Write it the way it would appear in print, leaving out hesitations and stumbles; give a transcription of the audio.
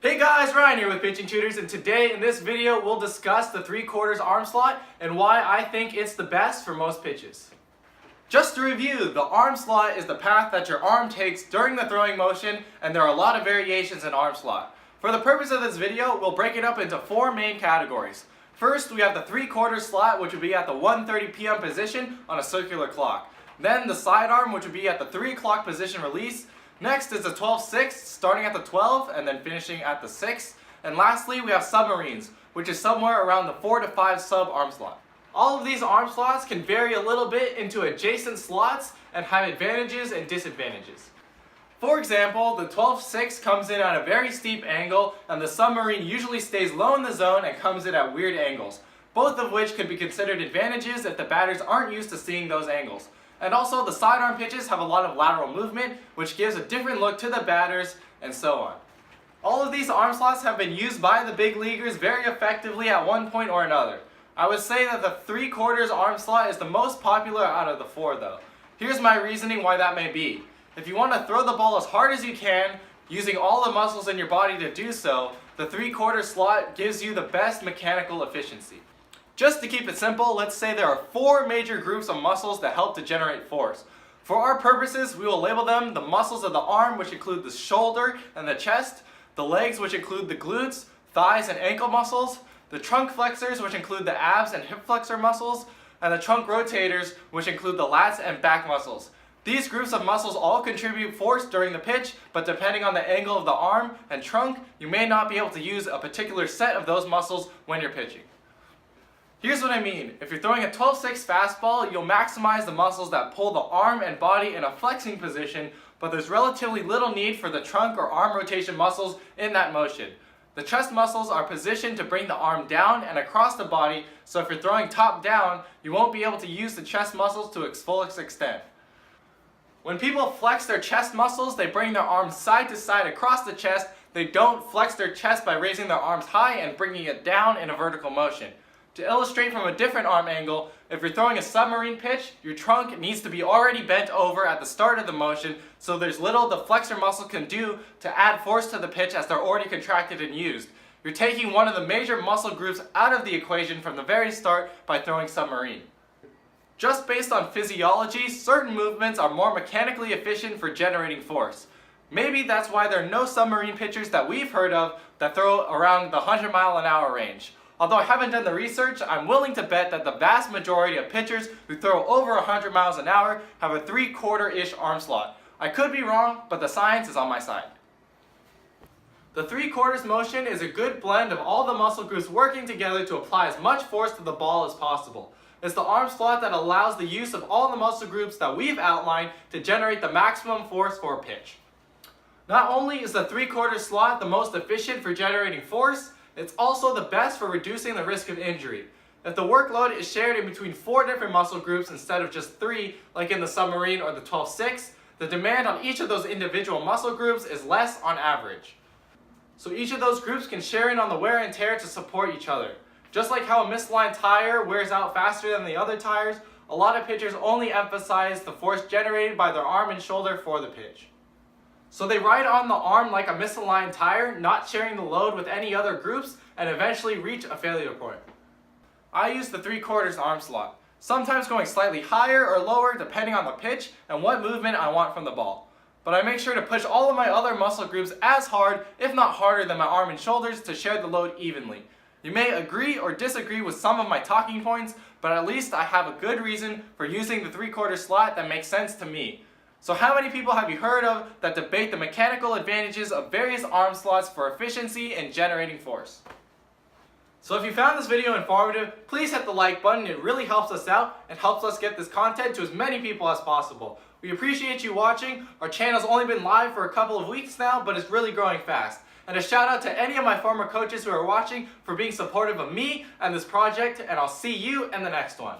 Hey guys, Ryan here with PitchingTutors, and today in this video we'll discuss the 3/4 arm slot and why I think it's the best for most pitches. Just to review, the arm slot is the path that your arm takes during the throwing motion, and there are a lot of variations in arm slot. For the purpose of this video, we'll break it up into 4 main categories. First, we have the 3/4 slot, which would be at the 1:30 p.m. position on a circular clock. Then the sidearm, which would be at the 3 o'clock position release. Next is the 12/6, starting at the 12 and then finishing at the 6. And lastly, we have submarines, which is somewhere around the 4 to 5 sub arm slot. All of these arm slots can vary a little bit into adjacent slots and have advantages and disadvantages. For example, the 12/6 comes in at a very steep angle, and the submarine usually stays low in the zone and comes in at weird angles, both of which could be considered advantages if the batters aren't used to seeing those angles. And also, the sidearm pitches have a lot of lateral movement, which gives a different look to the batters, and so on. All of these arm slots have been used by the big leaguers very effectively at one point or another. I would say that the 3/4 arm slot is the most popular out of the 4 though. Here's my reasoning why that may be. If you want to throw the ball as hard as you can, using all the muscles in your body to do so, the 3/4 slot gives you the best mechanical efficiency. Just to keep it simple, let's say there are 4 major groups of muscles that help to generate force. For our purposes, we will label them the muscles of the arm, which include the shoulder and the chest, the legs, which include the glutes, thighs, and ankle muscles, the trunk flexors, which include the abs and hip flexor muscles, and the trunk rotators, which include the lats and back muscles. These groups of muscles all contribute force during the pitch, but depending on the angle of the arm and trunk, you may not be able to use a particular set of those muscles when you're pitching. Here's what I mean. If you're throwing a 12/6 fastball, you'll maximize the muscles that pull the arm and body in a flexing position, but there's relatively little need for the trunk or arm rotation muscles in that motion. The chest muscles are positioned to bring the arm down and across the body, so if you're throwing top down, you won't be able to use the chest muscles to its fullest extent. When people flex their chest muscles, they bring their arms side to side across the chest. They don't flex their chest by raising their arms high and bringing it down in a vertical motion. To illustrate from a different arm angle, if you're throwing a submarine pitch, your trunk needs to be already bent over at the start of the motion, so there's little the flexor muscle can do to add force to the pitch as they're already contracted and used. You're taking one of the major muscle groups out of the equation from the very start by throwing submarine. Just based on physiology, certain movements are more mechanically efficient for generating force. Maybe that's why there are no submarine pitchers that we've heard of that throw around the 100-mile-an-hour range. Although I haven't done the research, I'm willing to bet that the vast majority of pitchers who throw over 100 miles an hour have a 3/4-ish arm slot. I could be wrong, but the science is on my side. The 3/4 motion is a good blend of all the muscle groups working together to apply as much force to the ball as possible. It's the arm slot that allows the use of all the muscle groups that we've outlined to generate the maximum force for a pitch. Not only is the 3/4 slot the most efficient for generating force, it's also the best for reducing the risk of injury. If the workload is shared in between 4 different muscle groups instead of just 3, like in the submarine or the 12/6, the demand on each of those individual muscle groups is less on average. So each of those groups can share in on the wear and tear to support each other. Just like how a misaligned tire wears out faster than the other tires, a lot of pitchers only emphasize the force generated by their arm and shoulder for the pitch. So they ride on the arm like a misaligned tire, not sharing the load with any other groups, and eventually reach a failure point. I use the 3/4 arm slot, sometimes going slightly higher or lower depending on the pitch and what movement I want from the ball. But I make sure to push all of my other muscle groups as hard, if not harder than my arm and shoulders, to share the load evenly. You may agree or disagree with some of my talking points, but at least I have a good reason for using the 3/4 slot that makes sense to me. So how many people have you heard of that debate the mechanical advantages of various arm slots for efficiency and generating force? So if you found this video informative, please hit the like button. It really helps us out and helps us get this content to as many people as possible. We appreciate you watching. Our channel's only been live for a couple of weeks now, but it's really growing fast. And a shout out to any of my former coaches who are watching for being supportive of me and this project, and I'll see you in the next one.